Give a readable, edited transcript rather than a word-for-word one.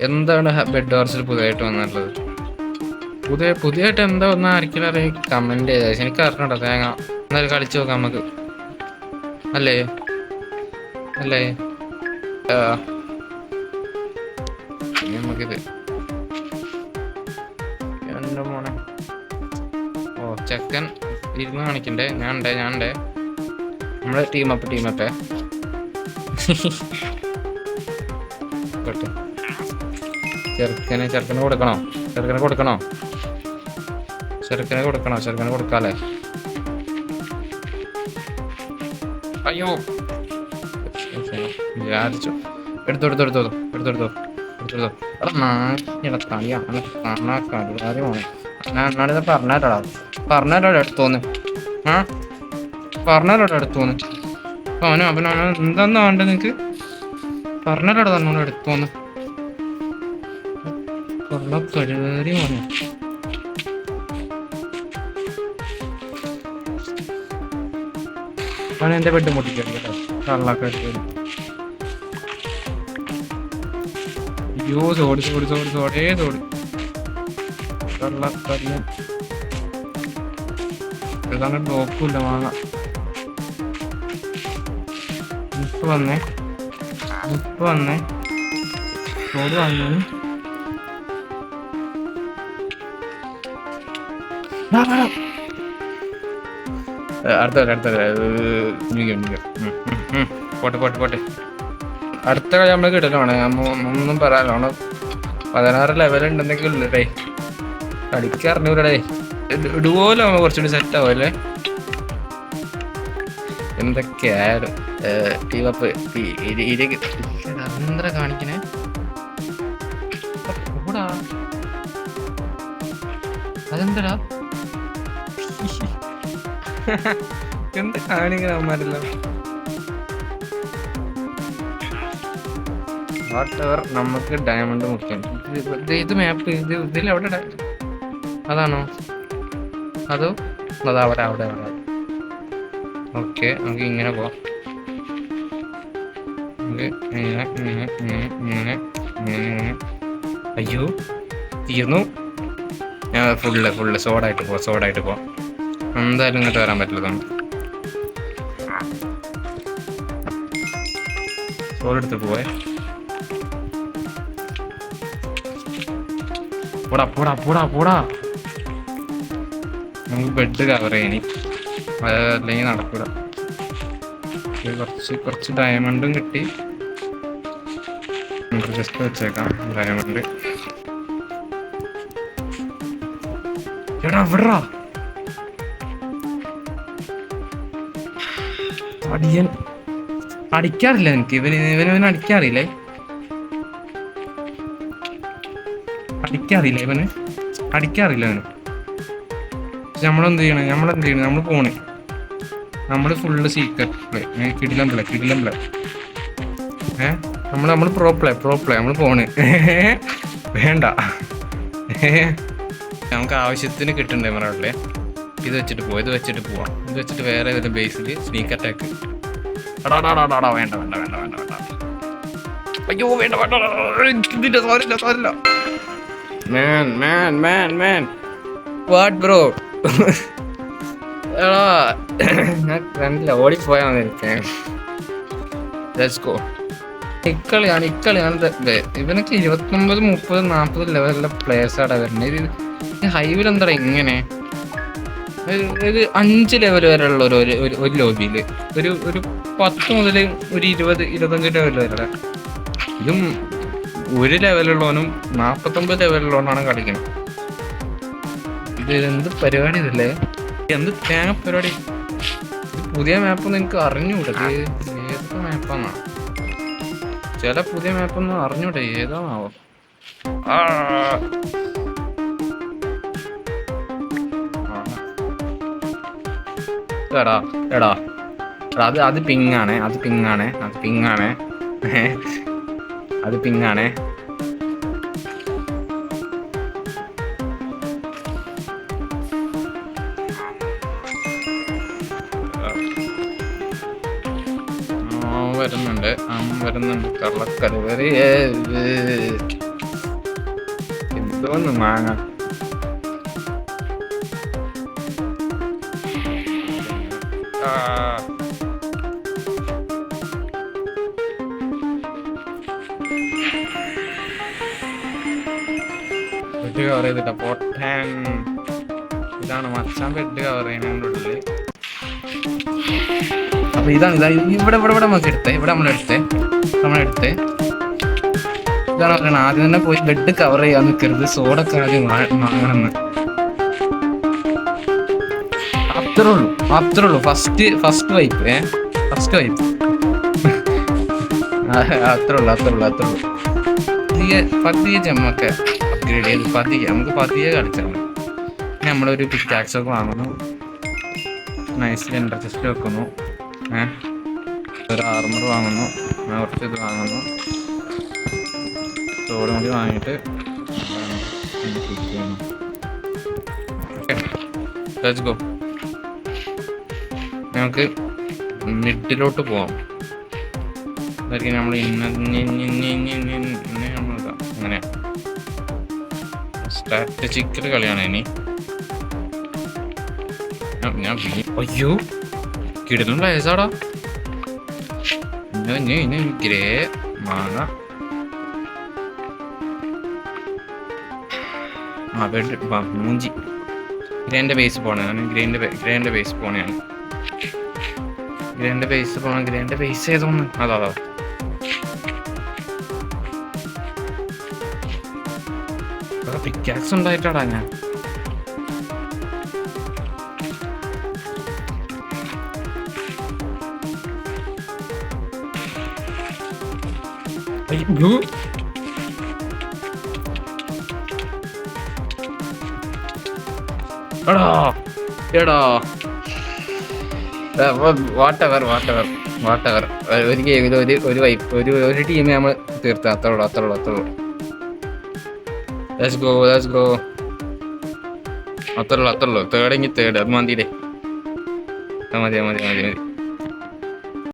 എന്താണ് ബെഡ് വാർസിൽ പുതിയതായിട്ട് വന്നിട്ടുള്ളത്? പുതിയതായിട്ട് എന്താ വന്നാൽ ആർക്കും അറിയാം, കമന്റ് ചെയ്താൽ. എനിക്ക് അറിഞ്ഞൂടാ തേങ്ങ. എന്നാലും കളിച്ചു നോക്കാം നമുക്ക്, അല്ലേ അല്ലേ? നമുക്കിത് എൻ്റെ മോനെ. ഓ ചെക്കൻ ഇരുന്ന് കാണിക്കണ്ടേ? ഞാനുണ്ടേ നമ്മുടെ ടീമപ്പേ ചെറുക്കനെ കൊടുക്കാല്ലേ? അയ്യോ വിചാരിച്ചു. എടുത്തോ. പറഞ്ഞോടാ എടുത്തോന്ന്. അവനോ എന്താന്നാ വേണ്ടത് നിനക്ക്? പറഞ്ഞോടാ തന്നോട് എടുത്തോന്ന്. കഴിവേറി മോനെ. അവൻ എന്റെ ബെഡ് മുട്ടിക്കല്ലോ. അയ്യോ സോടി ഏതാണ്ട് ബ്ലോക്കുമില്ല വാങ്ങ. ഇപ്പൊ വന്നേ സോടി വാങ്ങി. അടുത്ത പോട്ടെ. അടുത്ത കളി നമ്മൾ കിട്ടലാണ്. ഒന്നും പറയാനാണ്. 16 ലെവലുണ്ടെന്നൊക്കെ ഉള്ളടേ. കളിക്കറിഞ്ഞൂടേ. ഇടുപോലെ നമ്മൾ കുറച്ചുകൂടി സെറ്റ് ആവും അല്ലേ? എന്തൊക്കെയായാലും എന്താ കാണിക്കണേ? അതെന്താ എന്താ കാണിക്കണ അവന്മാരെല്ലാം? വാട്ടവർ, നമുക്ക് ഡയമണ്ട് മുഖ്യം. ഇത് മാപ്പ് ഇതിലെവിടെ? അതാണോ? അതോ അവിടെ. ഓക്കെ, നമുക്ക് ഇങ്ങനെ പോവാം. ഇങ്ങനെ. അയ്യോ തീർന്നു. ഞാൻ ഫുള്ള് സോഡായിട്ട് പോവാം. എന്തായാലും ഇങ്ങോട്ട് വരാൻ പറ്റില്ലതാണ്. സോഡെടുത്ത് പോവേ. പോടാ. നമുക്ക് ബെഡ് കവർ ചെയ്യണി, അല്ലെങ്കിൽ നടക്കൂല. കുറച്ച് ഡയമണ്ടും കിട്ടി. നമുക്ക് ജസ്റ്റ് വെച്ചേക്കാം ഡയമണ്ട്. എടാ അടിയൻ അടിക്കാറില്ല എനിക്ക്. ഇവന് അടിക്കാറില്ലേ? അടിക്കാറില്ല അവന്. നമ്മളെന്ത് ചെയ്യണം? നമ്മൾ പോണേ. നമ്മള് ഫുള്ള് സീക്രട്ട് കിടിലം പ്ലേ. നമ്മള് പ്രോ പ്ലേ നമ്മള് പോണ്. വേണ്ട, നമുക്ക് ആവശ്യത്തിന് കിട്ടണ്ടേ മറവില്ലേ? ഇത് വെച്ചിട്ട് പോവാം. ഇത് വെച്ചിട്ട് വേറെ ഏതെങ്കിലും ബേസിൽ സ്നീക്ക് അറ്റാക്ക്. വേണ്ട. അയ്യോ വേണ്ട. ഇതിന്റെ സാരില്ല. Man. What bro? എടാ ഞാൻ കണ്ടില്ല, ഓടിപ്പോയാ എനിക്ക്. Let's go. ഇക്കളിയാണ്. ഇവനൊക്കെ 29, 30, 40 ലെവലിലെ പ്ലേയേഴ്സാണ് വരുന്നത്. ഇത് ഹൈവിൽ എന്താ ഇങ്ങനെ? ഒരു 5 ലെവൽ വരെയുള്ള ഒരു ലോബിയില് ഒരു 10 മുതൽ ഒരു 20, 25 ലെവൽ വരെ. ഇതും 1 ലെവലുള്ളവനും 49 ലെവലുള്ളവനാണ് കളിക്കുന്നത്. ഇത് എന്ത് പരിപാടി ഇതല്ലേ? എന്ത് തേങ്ങ പരിപാടി? ഇത് പുതിയ മാപ്പൊന്നും എനിക്ക് അറിഞ്ഞൂടെ. ഏതൊക്കെ മാപ്പാന്നാ? ചില പുതിയ മാപ്പൊന്നും അറിഞ്ഞൂടെ ഏതാണാവോ? എടാ അത് പിങ്ങാണേ. വരുന്നുണ്ട് കള്ളക്കരുവരി. ഇതൊന്ന് മാങ്ങ ബെഡ് കവർ ചെയ്തിട്ട പൊട്ടാൻ. ഇതാണ് മച്ചാൻ ബെഡ് കവർ ചെയ്യുന്നതിൻ്റെ ഉള്ളില്. അപ്പൊ ഇതാണ് ഇവിടെ ഇവിടെ ഇവിടെ നമുക്ക് എടുത്തേ, ഇവിടെ നമ്മളെടുത്തേ ഇതാണ് പറയണത്. ആദ്യം തന്നെ പോയി ബെഡ് കവർ ചെയ്യാൻ നിൽക്കരുത്, സോഡൊക്കെ ആദ്യം വാങ്ങണമെന്ന്. അത്രേ ഉള്ളൂ ഫസ്റ്റ് വൈപ്പ് അത്രേ ഉള്ളൂ. പതിയെ ജമ്മൊക്കെ അപ്ഗ്രേഡ് ചെയ്ത് നമുക്ക് പതിയെ കളിച്ചാൽ മതി. നമ്മളൊരു പിക്കാക്സ് ഒക്കെ വാങ്ങുന്നു, നൈസ്ലി എൻ്റർ ചെസ്റ്റ് വെക്കുന്നു, ഒരു ആർമർ വാങ്ങുന്നു, കുറച്ച് ഇത് വാങ്ങുന്നു, സോഡ് മതി വാങ്ങിയിട്ട് ലെറ്റ്സ് ഗോ. നമുക്ക് മിഡിലോട്ട് പോവാം. അതായിരിക്കും നമ്മൾ അങ്ങനെ സ്ട്രാറ്റജിക്കൽ കളിയാണ് ഇനി. ഞാൻ അയ്യോ കിടന്നും പ്ലേസാടാ. ഗ്രേ മാങ്ങ മൂഞ്ചി. ഗ്രേൻ്റെ ബേസ് പോണേ, ഗ്രേൻ്റെ ബേസ് പോണേയാണ്. ഗ്രേൻ്റെ ബേസ് ഏതോന്ന് അതാ പിക്കാക്സ് ഉണ്ടായിട്ടാടാ ഞാൻ. ബ്ലൂ എടാ വാട്ടവർ ഒരു ഗെയിമിൽ ഒരു വൈപ്പ് ഒരു ടീമെ നമ്മൾ തീർത്ത. അത്രയുള്ളൂ. Let's go. അത്രയുള്ളൂ. തേർഡെങ്കിൽ തേർഡ്. അത് മതിയില്ലേ? മതി.